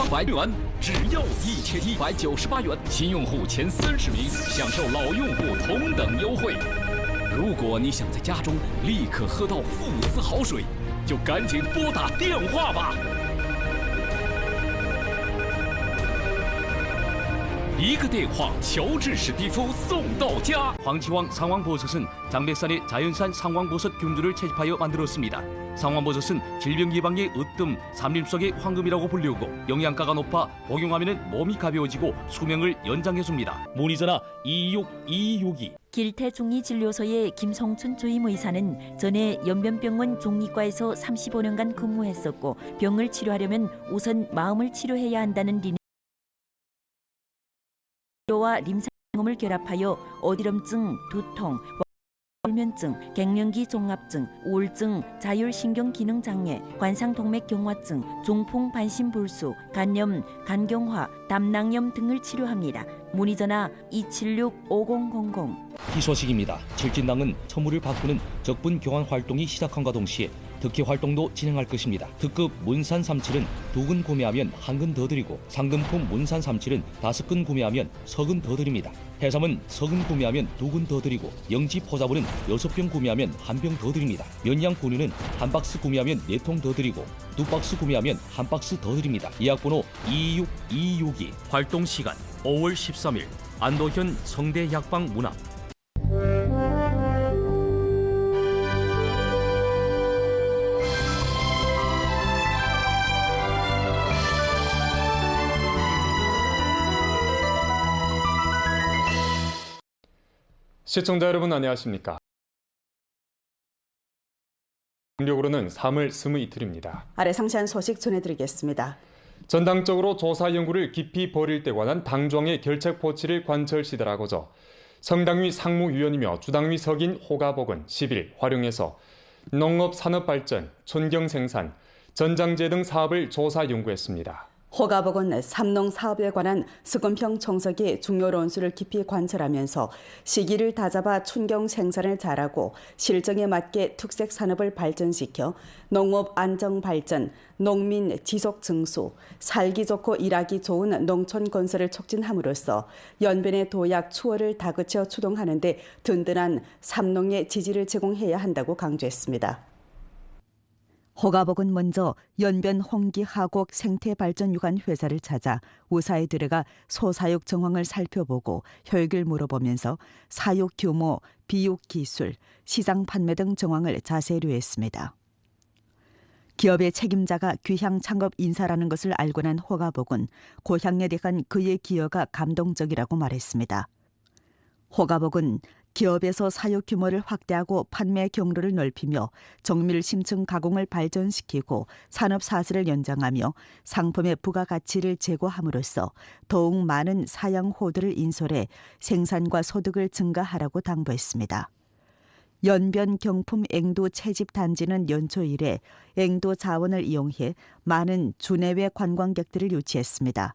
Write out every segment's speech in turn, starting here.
元，只要1198元，新用户前30名享受老用户同等优惠。如果你想在家中立刻喝到富斯好水，就赶紧拨打电话吧。一个电话，乔治史蒂夫送到家。 황치왕 상황버섯은 장백산의 자연산 상황버섯 균들을 채집하여 만들었습니다. 상황버섯은 질병 예방의 으뜸, 삼림 속의 황금이라고 불리우고 영양가가 높아 복용하면 몸이 가벼워지고 수명을 연장해줍니다. 문의전화 226-2262. 길태종리진료소의 김성춘 주임의사는 전에 연변병원 종리과에서 35년간 근무했었고 병을 치료하려면 우선 마음을 치료해야 한다는 리와 림사경험을 결합하여 어지럼증, 두통, 불면증, 갱년기 종합증, 우울증, 자율신경기능장애, 관상동맥경화증, 중풍 반신불수, 간염, 간경화, 담낭염 등을 치료합니다. 문의전화 276-5000. 희소식입니다. 칠진당은 처무를 바꾸는 적분 교환 활동이 시작함과 동시에 특혜 활동도 진행할 것입니다. 특급 문산 37은 2근 구매하면 1근 더 드리고 상금품 문산 37은 5근 구매하면 3근 더 드립니다. 해삼은 3근 구매하면 2근 더 드리고 영지 포자분은 6병 구매하면 1병 더 드립니다. 면양 분유는 1박스 구매하면 4통 더 드리고 2박스 구매하면 1박스 더 드립니다. 예약번호 26262. 활동 시간 5월 13일 안도현 성대 약방 문 앞. 시청자 여러분 안녕하십니까? 공격으로는 3월 22일입니다. 아래 상세한 소식 전해드리겠습니다. 전당적으로 조사 연구를 깊이 벌일 때 관한 당정의 결책 포치를 관철시더라고죠. 성당위 상무위원이며 주당위 석인 호가복은 10일 활용해서 농업 산업발전, 촌경생산, 전장제 등 사업을 조사 연구했습니다. 호가복은 삼농 사업에 관한 스건평 정석의 중요 논술을 깊이 관철하면서 시기를 다잡아 춘경 생산을 잘하고 실정에 맞게 특색 산업을 발전시켜 농업 안정 발전, 농민 지속 증수, 살기 좋고 일하기 좋은 농촌 건설을 촉진함으로써 연변의 도약 추월을 다그쳐 추동하는 데 든든한 삼농의 지지를 제공해야 한다고 강조했습니다. 호가복은 먼저 연변 홍기 하곡 생태발전유관 회사를 찾아 우사에 들어가 소사육 정황을 살펴보고 효익을 물어보면서 사육 규모, 비육 기술, 시장 판매 등 정황을 자세히료했습니다. 기업의 책임자가 귀향 창업 인사라는 것을 알고 난 호가복은 고향에 대한 그의 기여가 감동적이라고 말했습니다. 호가복은 기업에서 사육 규모를 확대하고 판매 경로를 넓히며 정밀 심층 가공을 발전시키고 산업 사슬을 연장하며 상품의 부가가치를 제고함으로써 더욱 많은 사양호들을 인솔해 생산과 소득을 증가하라고 당부했습니다. 연변 경품 앵도 채집 단지는 연초 이래 앵도 자원을 이용해 많은 주내외 관광객들을 유치했습니다.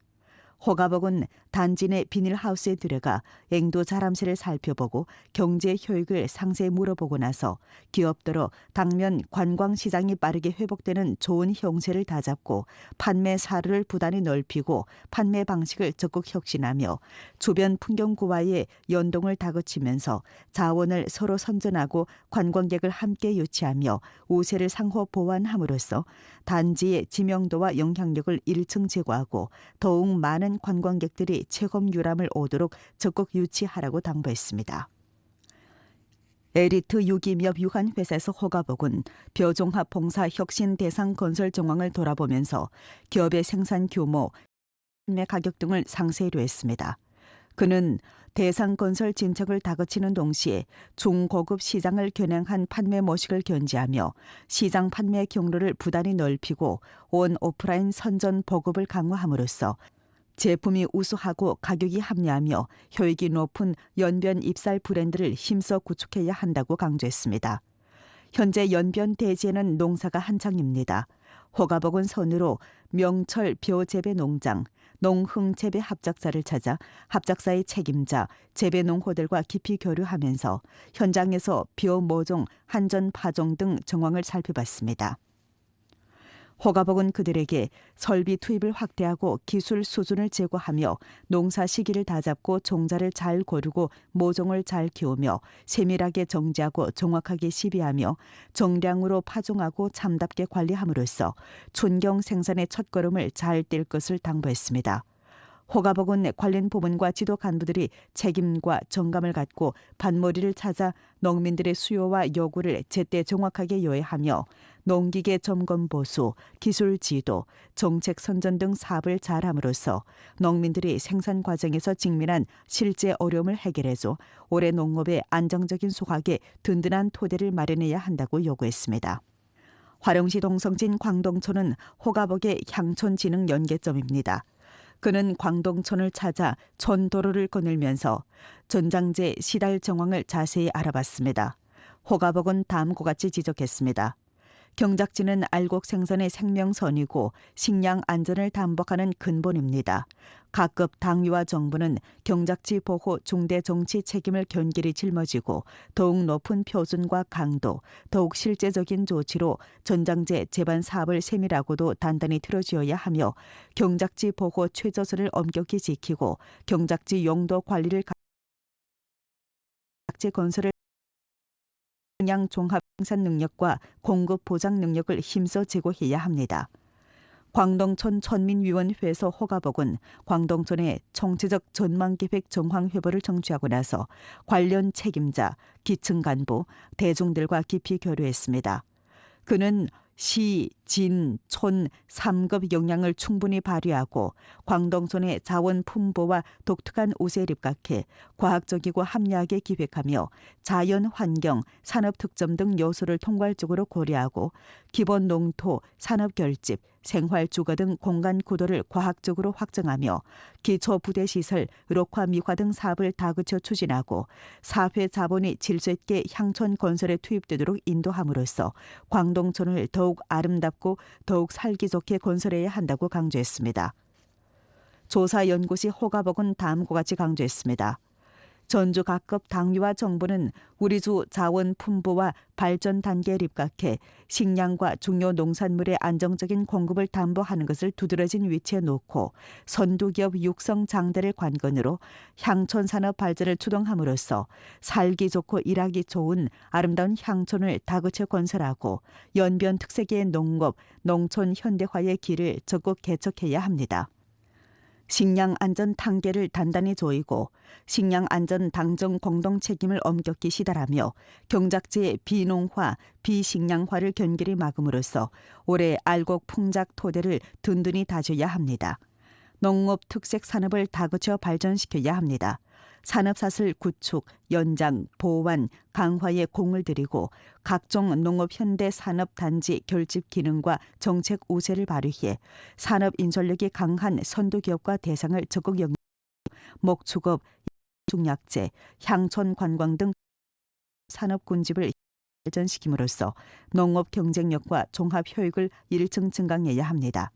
호가복은 단지 내 비닐하우스에 들어가 앵도 자람새를 살펴보고 경제 효익을 상세히 물어보고 나서 기업들로 당면 관광시장이 빠르게 회복되는 좋은 형세를 다잡고 판매 사료를 부단히 넓히고 판매 방식을 적극 혁신하며 주변 풍경구와의 연동을 다그치면서 자원을 서로 선전하고 관광객을 함께 유치하며 우세를 상호 보완함으로써 단지의 지명도와 영향력을 1층 제고하고 더욱 많은 관광객들이 체험 유람을 오도록 적극 유치하라고 당부했습니다. 에리트 유기미업 유한회사에서 호가복은 벼종합 봉사 혁신 대상 건설 정황을 돌아보면서 기업의 생산 규모, 판매 가격 등을 상세히료했습니다. 그는 대상 건설 진척을 다그치는 동시에 중고급 시장을 겨냥한 판매 모식을 견지하며 시장 판매 경로를 부단히 넓히고 온 오프라인 선전 보급을 강화함으로써 제품이 우수하고 가격이 합리하며 효익이 높은 연변 입살 브랜드를 힘써 구축해야 한다고 강조했습니다. 현재 연변 대지에는 농사가 한창입니다. 호가복은 선으로 명철 벼재배 농장, 농흥재배 합작사를 찾아 합작사의 책임자, 재배 농호들과 깊이 교류하면서 현장에서 벼 모종, 한전 파종 등 정황을 살펴봤습니다. 호가복은 그들에게 설비 투입을 확대하고 기술 수준을 제고하며 농사 시기를 다잡고 종자를 잘 고르고 모종을 잘 키우며 세밀하게 정지하고 정확하게 시비하며 정량으로 파종하고 참답게 관리함으로써 춘경 생산의 첫걸음을 잘 뗄 것을 당부했습니다. 호가복은 관련 부문과 지도 간부들이 책임과 정감을 갖고 반머리를 찾아 농민들의 수요와 요구를 제때 정확하게 요해하며 농기계 점검 보수, 기술 지도, 정책 선전 등 사업을 잘함으로써 농민들이 생산 과정에서 직면한 실제 어려움을 해결해줘 올해 농업의 안정적인 수확에 든든한 토대를 마련해야 한다고 요구했습니다. 화령시 동성진 광동촌은 호가복의 향촌 진흥 연계점입니다. 그는 광동촌을 찾아 촌도로를 거닐면서 전장제 시달 정황을 자세히 알아봤습니다. 호가복은 다음과 같이 지적했습니다. 경작지는 알곡 생산의 생명선이고 식량 안전을 담보하는 근본입니다. 각급 당위와 정부는 경작지 보호 중대 정치 책임을 견결히 짊어지고 더욱 높은 표준과 강도, 더욱 실제적인 조치로 전장제 제반 사업을 세밀하고도 단단히 틀어지어야 하며 경작지 보호 최저선을 엄격히 지키고 경작지 용도 관리를 경작지 건설을 식량 종합 생산 능력과 공급 보장 능력을 힘써 제고해야 합니다. 광동촌 천민위원회에서 호가복은 광동촌의 총체적 전망계획 정황 회보를 청취하고 나서 관련 책임자, 기층 간부, 대중들과 깊이 교류했습니다. 그는 시, 진, 촌 3급 역량을 충분히 발휘하고 광동촌의 자원 풍부와 독특한 우세에 입각해 과학적이고 합리하게 기획하며 자연 환경, 산업 특점 등 요소를 통괄적으로 고려하고 기본 농토, 산업 결집, 생활 주거 등 공간 구도를 과학적으로 확정하며 기초 부대 시설, 록화 미화 등 사업을 다그쳐 추진하고 사회 자본이 질서 있게 향촌 건설에 투입되도록 인도함으로써 광동촌을 더욱 아름답고 더욱 살기 좋게 건설해야 한다고 강조했습니다. 조사 연구시 호가복은 다음과 같이 강조했습니다. 전주 각급 당위와 정부는 우리 주 자원 풍부와 발전 단계에 입각해 식량과 중요 농산물의 안정적인 공급을 담보하는 것을 두드러진 위치에 놓고 선두기업 육성 장대를 관건으로 향촌 산업 발전을 추동함으로써 살기 좋고 일하기 좋은 아름다운 향촌을 다그쳐 건설하고 연변 특색의 농업, 농촌 현대화의 길을 적극 개척해야 합니다. 식량 안전 단계를 단단히 조이고 식량 안전 당정 공동 책임을 엄격히 시달하며 경작지의 비농화, 비식량화를 견결히 막음으로써 올해 알곡 풍작 토대를 든든히 다져야 합니다. 농업 특색 산업을 다그쳐 발전시켜야 합니다. 산업사슬 구축, 연장, 보완, 강화에 공을 들이고 각종 농업 현대 산업 단지 결집 기능과 정책 우세를 발휘해 산업 인솔력이 강한 선도기업과 대상을 적극 영위, 목축업, 중약재, 향촌 관광 등 산업 군집을 발전시킴으로써 농업 경쟁력과 종합 효익을 일층 증강해야 합니다.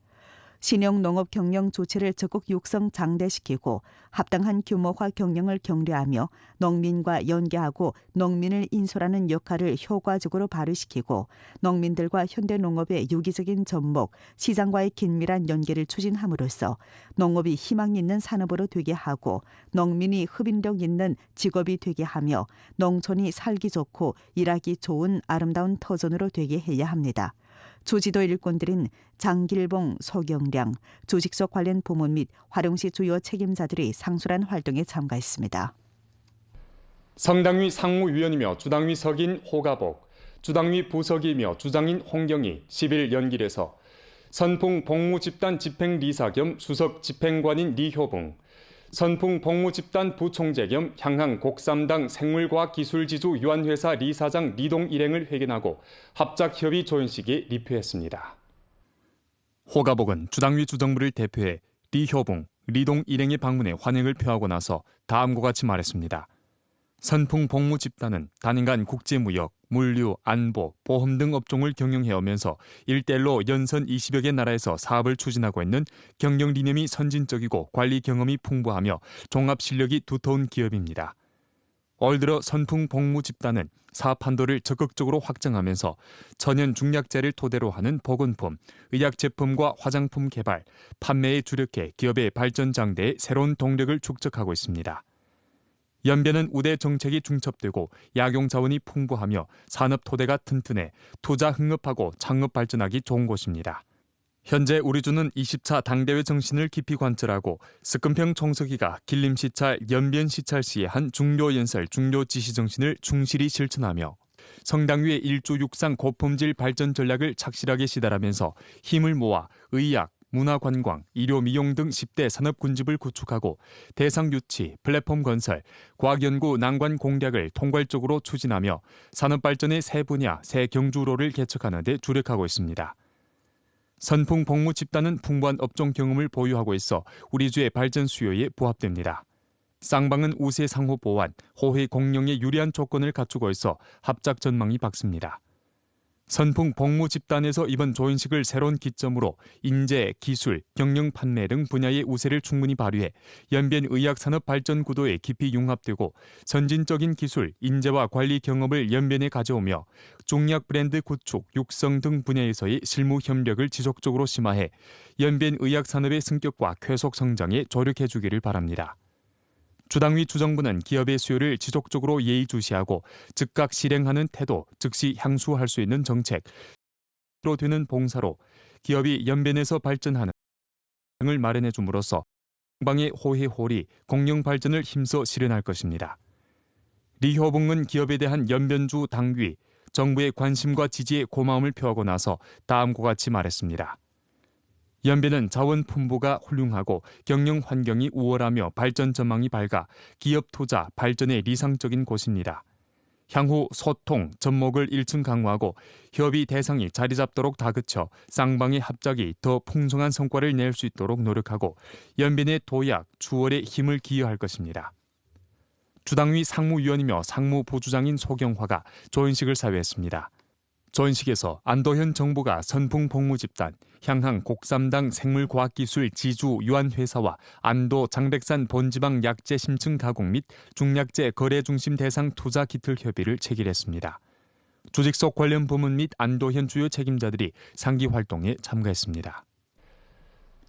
신형 농업 경영 조치를 적극 육성 장대시키고 합당한 규모화 경영을 격려하며 농민과 연계하고 농민을 인솔하는 역할을 효과적으로 발휘시키고 농민들과 현대농업의 유기적인 접목, 시장과의 긴밀한 연계를 추진함으로써 농업이 희망 있는 산업으로 되게 하고 농민이 흡인력 있는 직업이 되게 하며 농촌이 살기 좋고 일하기 좋은 아름다운 터전으로 되게 해야 합니다. 주지도 일꾼들인 장길봉, 소경량, 조직소 관련 부문 및 화령시 주요 책임자들이 상술한 활동에 참가했습니다. 성당위 상무위원이며 주당위 석인 호가복, 주당위 부석이며 주장인 홍경이 10일 연길에서 선풍 복무집단 집행리사 겸 수석 집행관인 리효붕, 선풍 복무집단 부총재 겸 향항 곡삼당 생물과학기술지주 유한회사 리사장 리동 일행을 회견하고 합작협의 조연식에 리표했습니다. 호가복은 주당위 주정부를 대표해 리효붕, 리동 일행의 방문에 환영을 표하고 나서 다음과 같이 말했습니다. 선풍 복무집단은 단연간 국제무역, 물류, 안보, 보험 등 업종을 경영해오면서 일대일로 연선 20여 개 나라에서 사업을 추진하고 있는 경영理念이 선진적이고 관리 경험이 풍부하며 종합 실력이 두터운 기업입니다. 올 들어 선풍 복무 집단은 사업 한도를 적극적으로 확장하면서 천연 중약재를 토대로 하는 보건품, 의약 제품과 화장품 개발, 판매에 주력해 기업의 발전 장대에 새로운 동력을 축적하고 있습니다. 연변은 우대 정책이 중첩되고 약용 자원이 풍부하며 산업 토대가 튼튼해 투자 흥업하고 창업 발전하기 좋은 곳입니다. 현재 우리주는 20차 당대회 정신을 깊이 관철하고 스금평 총서기가 길림시찰, 연변시찰 시에 한 중요연설, 중요지시 정신을 충실히 실천하며 성당위의 일주육상 고품질 발전 전략을 착실하게 시달하면서 힘을 모아 의학, 문화관광, 의료미용 등 10대 산업군집을 구축하고 대상 유치, 플랫폼 건설, 과학연구 난관 공략을 통괄적으로 추진하며 산업발전의 새 분야, 새 경주로를 개척하는 데 주력하고 있습니다. 선풍 복무 집단은 풍부한 업종 경험을 보유하고 있어 우리주의 발전 수요에 부합됩니다. 쌍방은 우세 상호 보완, 호혜 공영에 유리한 조건을 갖추고 있어 합작 전망이 밝습니다. 선풍 복무 집단에서 이번 조인식을 새로운 기점으로 인재, 기술, 경영 판매 등 분야의 우세를 충분히 발휘해 연변 의학 산업 발전 구도에 깊이 융합되고 선진적인 기술, 인재와 관리 경험을 연변에 가져오며 중약 브랜드 구축, 육성 등 분야에서의 실무 협력을 지속적으로 심화해 연변 의학 산업의 승격과 쾌속 성장에 조력해 주기를 바랍니다. 주당위 주정부는 기업의 수요를 지속적으로 예의주시하고 즉각 실행하는 태도, 즉시 향수할 수 있는 정책으로 되는 봉사로 기업이 연변에서 발전하는 을 마련해 줌으로써 공방의 호혜호리, 공영 발전을 힘써 실현할 것입니다. 리효봉은 기업에 대한 연변주 당위, 정부의 관심과 지지에 고마움을 표하고 나서 다음과 같이 말했습니다. 연변은 자원 풍부가 훌륭하고 경영 환경이 우월하며 발전 전망이 밝아 기업 투자, 발전에理想적인 곳입니다. 향후 소통, 접목을 1층 강화하고 협의 대상이 자리 잡도록 다그쳐 쌍방의 합작이 더 풍성한 성과를 낼 수 있도록 노력하고 연변의 도약, 추월에 힘을 기여할 것입니다. 주당위 상무위원이며 상무부주장인 소경화가 조인식을 사회했습니다. 조인식에서 안도현 정부가 선풍 복무 집단, 향항 곡삼당 생물과학기술 지주 유한회사와 안도 장백산 본지방 약재 심층 가공 및 중약재 거래 중심 대상 투자 기틀 협의를 체결했습니다. 조직속 관련 부문 및 안도현 주요 책임자들이 상기 활동에 참가했습니다.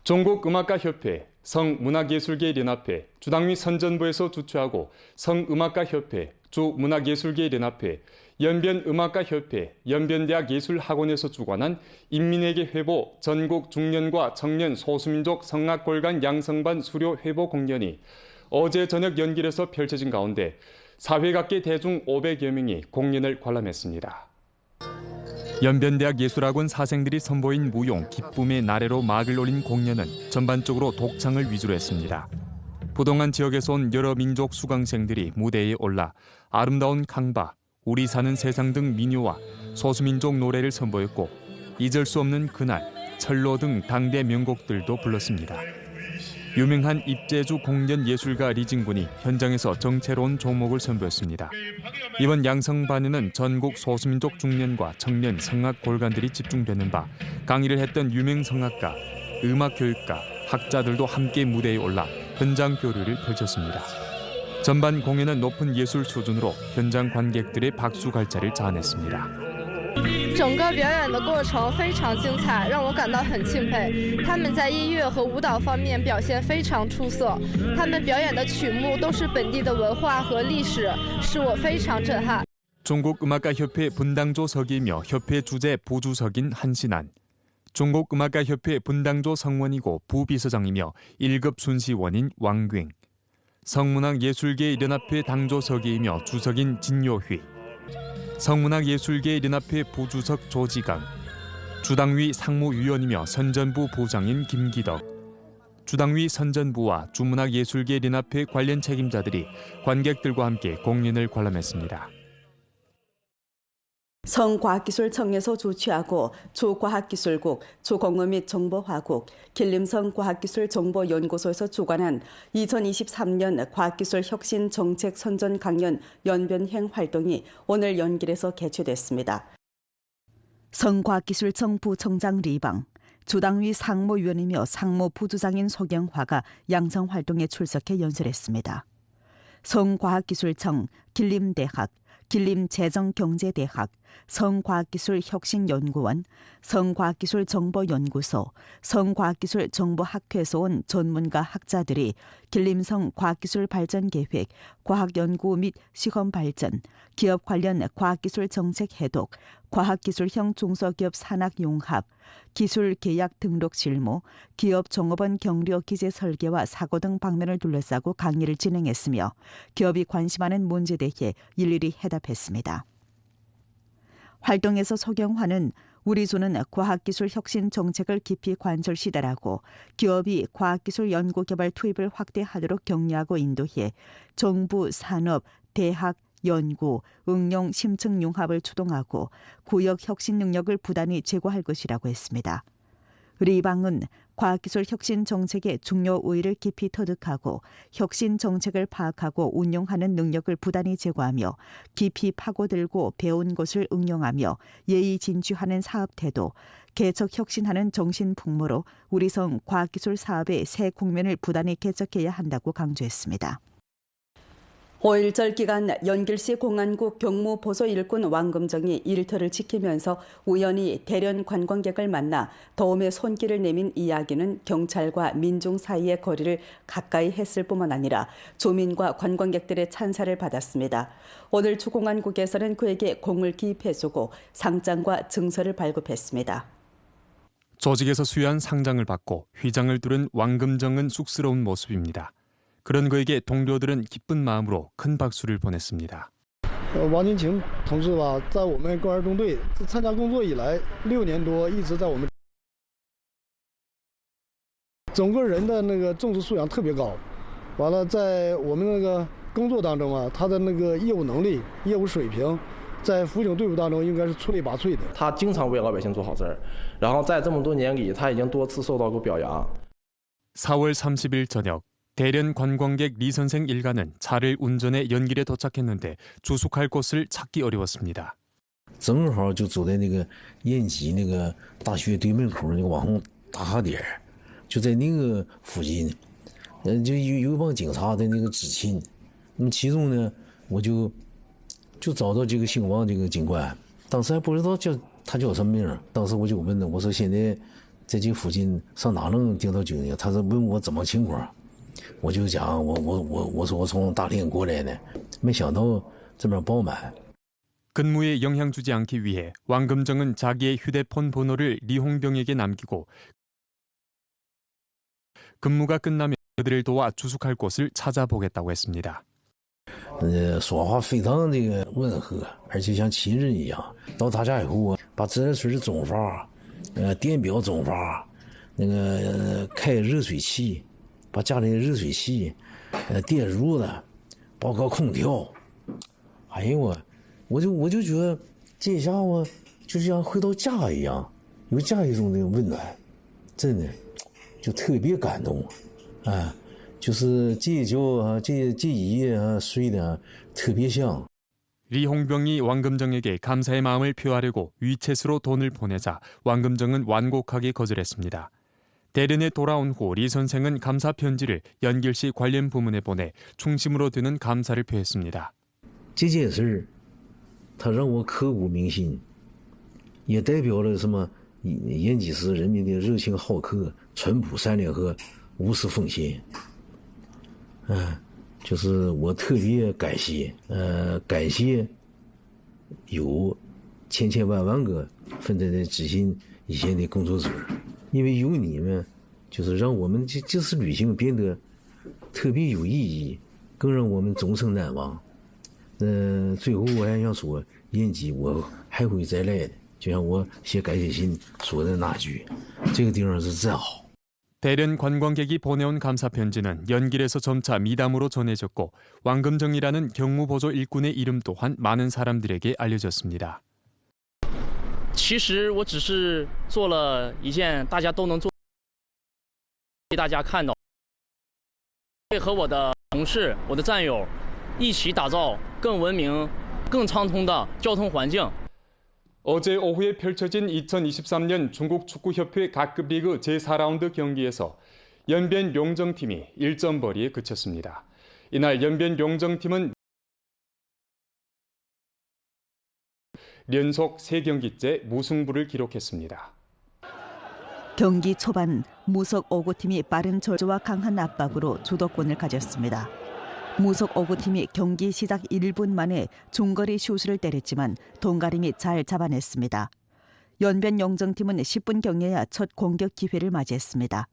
전국음악가협회, 성문화예술계연합회, 주당위 선전부에서 주최하고 성음악가협회, 주문화예술계연합회, 연변음악가협회, 연변대학예술학원에서 주관한 인민에게 회보 전국 중년과 청년 소수민족 성악골간 양성반 수료 회보 공연이 어제 저녁 연길에서 펼쳐진 가운데 사회각계 대중 500여 명이 공연을 관람했습니다. 연변대학 예술학원 사생들이 선보인 무용, 기쁨의 나래로 막을 올린 공연은 전반적으로 독창을 위주로 했습니다. 부동안 지역에서 온 여러 민족 수강생들이 무대에 올라 아름다운 강바, 우리 사는 세상 등 민요와 소수민족 노래를 선보였고 잊을 수 없는 그날, 철로 등 당대 명곡들도 불렀습니다. 유명한 입제주 공연 예술가 리징군이 현장에서 정체로운 종목을 선보였습니다. 이번 양성반에는 전국 소수민족 중년과 청년 성악 골간들이 집중되는 바 강의를 했던 유명 성악가, 음악교육가, 학자들도 함께 무대에 올라 현장 교류를 펼쳤습니다. 전반 공연은 높은 예술 수준으로 현장 관객들의 박수 갈채를 자아냈습니다. 整个表演的过程非常精彩，让我感到很钦佩。他们在音乐和舞蹈方面表现非常出色，他们表演的曲目都是本地的文化和历史，使我非常震撼。 중국음악가협회 분당조 서기이며 협회 주재 부주석인 한신안, 중국음악가협회 분당조 성원이고 부비서장이며 1급 순시원인 왕괭, 성문학예술계연합회 당조 서기이며 주석인 진요휘, 성문학예술계연합회 부주석 조지강, 주당위 상무위원이며 선전부 부장인 김기덕, 주당위 선전부와 주문학예술계연합회 관련 책임자들이 관객들과 함께 공연을 관람했습니다. 성과학기술청에서 주최하고 주과학기술국, 주공업 및 정보화국, 길림성과학기술정보연구소에서 주관한 2023년 과학기술 혁신 정책 선전 강연 연변행 활동이 오늘 연길에서 개최됐습니다. 성과학기술청 부청장 리방, 주당위 상무위원이며 상무부주장인 소경화가 양성 활동에 출석해 연설했습니다. 성과학기술청, 길림대학, 길림재정경제대학, 성과학기술혁신연구원, 성과학기술정보연구소, 성과학기술정보학회소원 전문가 학자들이 길림성 과학기술발전계획, 과학연구 및 시험발전, 기업 관련 과학기술 정책 해독, 과학기술형 중소기업 산학융합, 기술계약 등록 실무, 기업 종업원 경료 기재 설계와 사고 등 방면을 둘러싸고 강의를 진행했으며 기업이 관심하는 문제에 대해 일일이 해답했습니다. 활동에서 소경화는 우리조는 과학기술 혁신 정책을 깊이 관철시다라고 기업이 과학기술 연구개발 투입을 확대하도록 격려하고 인도해 정부, 산업, 대학, 연구, 응용, 심층 융합을 추동하고 구역 혁신 능력을 부단히 제고할 것이라고 했습니다. 리방은 과학기술 혁신 정책의 중요 의의를 깊이 터득하고 혁신 정책을 파악하고 운용하는 능력을 부단히 제고하며 깊이 파고들고 배운 것을 응용하며 예의진취하는 사업 태도, 개척 혁신하는 정신 풍모로 우리성 과학기술 사업의 새 국면을 부단히 개척해야 한다고 강조했습니다. 5.1절 기간 연길시 공안국 경무보소 일꾼 왕금정이 일터를 지키면서 우연히 대련 관광객을 만나 도움의 손길을 내민 이야기는 경찰과 민중 사이의 거리를 가까이 했을 뿐만 아니라 주민과 관광객들의 찬사를 받았습니다. 오늘 주공안국에서는 그에게 공을 기입해주고 상장과 증서를 발급했습니다. 조직에서 수여한 상장을 받고 휘장을 두른 왕금정은 쑥스러운 모습입니다. 그런 그에게 동료들은 기쁜 마음으로 큰 박수를 보냈습니다. 王金庆同志吧，在我们公安中队参加工作以来6年多，一直在我们整个人的那个政治素养特别高。完了，在我们那个工作当中啊，他的那个业务能力、业务水平，在辅警队伍当中应该是出类拔萃的。他经常为老百姓做好事儿，然后在这么多年里，他已经多次受到过表扬。 4월 30일 저녁 대련 관광객 리 선생 일가는 차를 운전해 연길에 도착했는데 주숙할 곳을 찾기 어려웠습니다. 正好就走在那个延吉那个大学对门口那个网红打卡点，就在那个附近，就有一帮警察在那个执勤。那么其中呢，我就找到这个姓王这个警官，当时还不知道他叫什么名，当时我就问他，我说现在在这附近上哪能订到酒店？他说问我怎么情况。 我就讲我说我从大连过来的，没想到这边爆满。 근무에 영향 주지 않기 위해 왕금정은 자기의 휴대폰 번호를 리홍병에게 남기고 근무가 끝나면 그들을 도와 주숙할 곳을 찾아보겠다고 했습니다. 说话非常这个温和，而且像亲人一样。到他家以后啊，把自来水的总阀、电表总阀，那个开热水器。 把家里的热水器、电褥子，包括空调，哎呦我就觉得这一下我就像回到家一样，有家一种那个温暖，真的就特别感动啊！就是这一觉啊，这一夜啊睡得特别香。 리홍병이 왕금정에게 감사의 마음을 표하려고 위챗으로 돈을 보내자 왕금정은 완곡하게 거절했습니다. 대련에 돌아온 후 리 선생은 감사 편지를 연길시 관련 부문에 보내 중심으로 두는 감사를 표했습니다. 这件事，他让我刻骨铭心，也代表了什么？延吉市人民的热情好客、淳朴善良和无私奉献。就是我特别感谢，感谢有千万个分在执行一线的工作者。 因为有你们，就是让我们这次旅行变得特别有意义，更让我们终生难忘。最后我还想说，延吉我还会再来的，就像我写感谢信说的那句，这个地方是真好。 대련 관광객이 보내온 감사 편지는 연길에서 점차 미담으로 전해졌고 왕금정이라는 경무보조 일꾼의 이름 또한 많은 사람들에게 알려졌습니다. 其实我只是做了一件大家都能做，给大家看到，配合我的同事、我的战友，一起打造更文明、更畅通的交通环境。 어제 오후에 펼쳐진 2023년 중국축구협회 각급 리그 제4라운드 경기에서 연변 용정팀이 1점 벌이에 그쳤습니다. 이날 연변 용정팀은 연속 3경기째 무승부를 기록했습니다. 경기 초반 무속 5구팀이 빠른 저조와 강한 압박으로 주도권을 가졌습니다. 무속 5구팀이 경기 시작 1분 만에 중거리 슛을 때렸지만 동가림이 잘 잡아냈습니다. 연변 용정팀은 10분 경에야 첫 공격 기회를 맞이했습니다.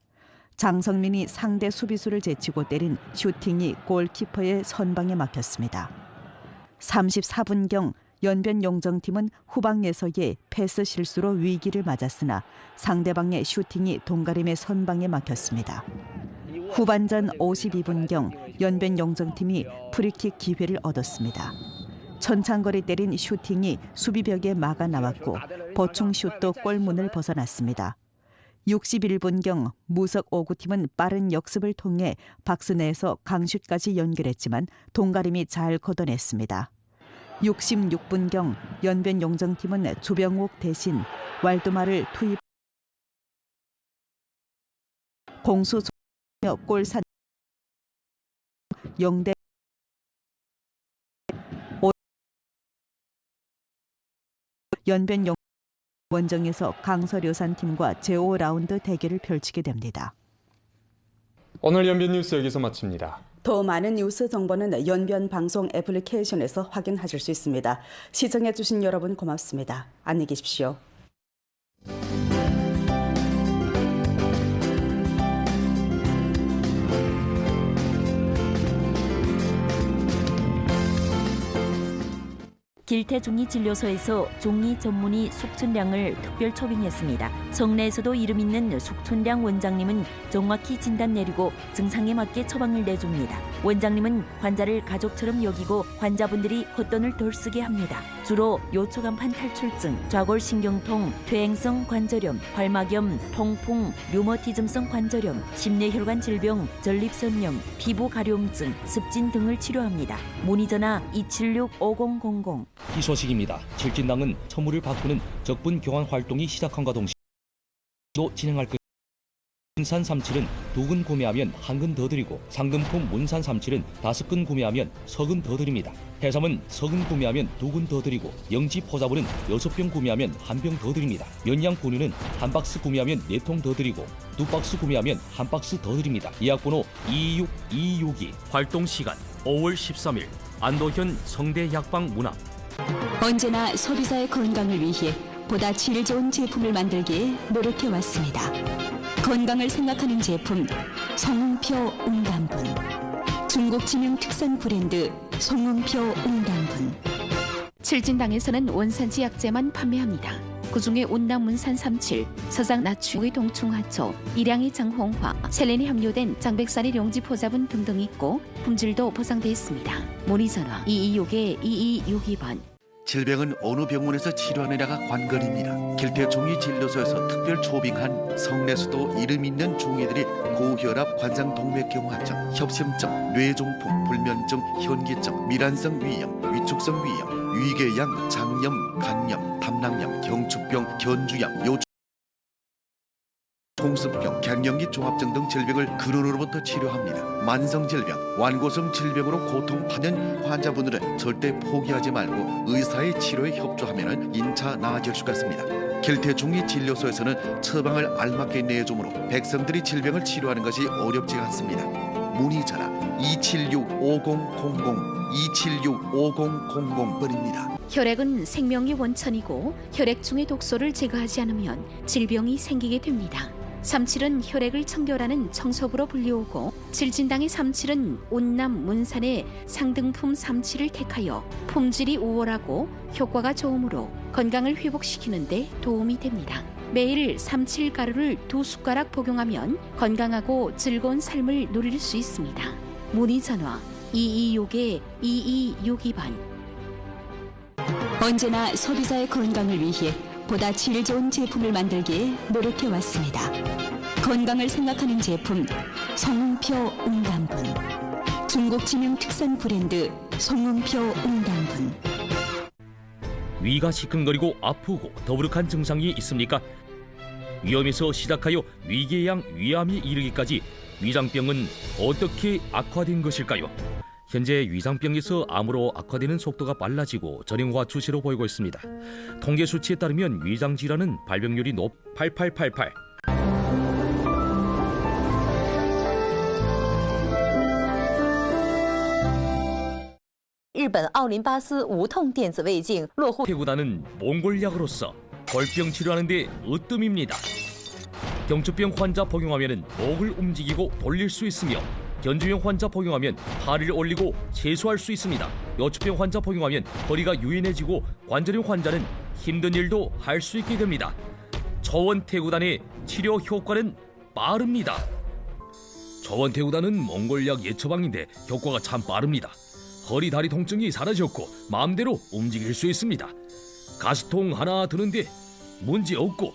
장성민이 상대 수비수를 제치고 때린 슈팅이 골키퍼의 선방에 막혔습니다. 34분경 연변 용정팀은 후방에서의 패스 실수로 위기를 맞았으나 상대방의 슈팅이 동가림의 선방에 막혔습니다. 후반전 52분경 연변 용정팀이 프리킥 기회를 얻었습니다. 천창거리 때린 슈팅이 수비벽에 막아 나왔고 보충 슛도 골문을 벗어났습니다. 61분경 무석 5구팀은 빠른 역습을 통해 박스 내에서 강슛까지 연결했지만 동가림이 잘 걷어냈습니다. 66분경 연변 용정팀은 조병옥 대신 왈도마를 투입 공수 골산 0대 연변 용 원정에서 강서료산 팀과 제5라운드 대결을 펼치게 됩니다. 오늘 연변 뉴스 여기서 마칩니다. 더 많은 뉴스 정보는 연변 방송 애플리케이션에서 확인하실 수 있습니다. 시청해주신 여러분 고맙습니다. 안녕히 계십시오. 길태 종이진료소에서 종이 전문의 속춘량을 특별 초빙했습니다. 성내에서도 이름 있는 속춘량 원장님은 정확히 진단 내리고 증상에 맞게 처방을 내줍니다. 원장님은 환자를 가족처럼 여기고 환자분들이 헛돈을 덜 쓰게 합니다. 주로 요초간판 탈출증, 좌골신경통, 퇴행성 관절염, 활막염, 통풍, 류머티즘성 관절염, 심뇌혈관 질병, 전립선염, 피부 가려움증, 습진 등을 치료합니다. 문의전화 276-5000. 이 소식입니다. 칠진당은 처물을 바꾸는 적분 교환 활동이 시작함과 동시에 진행할 것. 문산 37은 2근 구매하면 1근 더 드리고 상금품 문산 37은 5근 구매하면 3근 더 드립니다. 해삼은 3근 구매하면 2근 더 드리고 영지 포자분은 6병 구매하면 1병 더 드립니다. 연양 분유는 1박스 구매하면 4통 더 드리고 2박스 구매하면 1박스 더 드립니다. 예약번호 26262. 활동 시간 5월 13일 안도현 성대 약방 문앞. 언제나 소비자의 건강을 위해 보다 질 좋은 제품을 만들기에 노력해왔습니다. 건강을 생각하는 제품 성음표 웅담분, 중국 지명 특산 브랜드 성음표 웅담분. 칠진당에서는 원산지 약재만 판매합니다. 그중에 온남문산 37, 서장 나추의 동충하초, 일양이 장홍화, 셀렌이 함유된 장백살이 용지 포자분 등등 있고 품질도 보장돼 있습니다. 문의전화 2261-2262번. 질병은 어느 병원에서 치료하느냐가 관건입니다. 길태종이진료소에서 특별 초빙한 성내수도 이름 있는 종이들이 고혈압, 관상동맥경화증, 협심증, 뇌종풍, 불면증, 현기증, 미란성 위염, 위축성 위염, 위궤양, 장염, 간염, 담낭염, 경축병, 견주염, 홍수병, 갱년기 종합증 등 질병을 근원으로부터 치료합니다. 만성질병, 완고성 질병으로 고통받는 환자분들은 절대 포기하지 말고 의사의 치료에 협조하면 인차 나아질 수가 있습니다. 길태종이진료소에서는 처방을 알맞게 내주므로 백성들이 질병을 치료하는 것이 어렵지 않습니다. 문의전화 276-5000, 276-5000번입니다. 혈액은 생명의 원천이고 혈액중의 독소를 제거하지 않으면 질병이 생기게 됩니다. 37은 혈액을 청결하는 청소부로 불리우고 칠진당의 37은 온남 문산의 상등품 37을 택하여 품질이 우월하고 효과가 좋으므로 건강을 회복시키는 데 도움이 됩니다. 매일 37 가루를 2숟가락 복용하면 건강하고 즐거운 삶을 누릴 수 있습니다. 문의 전화 2261-2262번. 언제나 소비자의 건강을 위해 보다 질 좋은 제품을 만들기에 노력해왔습니다. 건강을 생각하는 제품 성음표 웅담분, 중국 지명 특산 브랜드 성음표 웅담분. 위가 시큰거리고 아프고 더부룩한 증상이 있습니까? 위염에서 시작하여 위궤양, 위암이 이르기까지 위장병은 어떻게 악화된 것일까요? 현재 위장병에서 암으로 악화되는 속도가 빨라지고 전형화 추세로 보이고 있습니다. 통계 수치에 따르면 위장 질환은 발병률이 8888. 日本奥林巴斯无痛电子胃镜落户 태구단은 몽골약으로서 골병 치료하는 데 으뜸입니다. 경추병 환자 복용하면 목을 움직이고 돌릴 수 있으며 견주병 환자 복용하면 팔을 올리고 세수할 수 있습니다. 여추병 환자 복용하면 허리가 유연해지고 관절염 환자는 힘든 일도 할 수 있게 됩니다. 저원태구단의 치료 효과는 빠릅니다. 저원태구단은 몽골약 예처방인데 효과가 참 빠릅니다. 허리 다리 통증이 사라졌고 마음대로 움직일 수 있습니다. 가스통 하나 드는데 문제 없고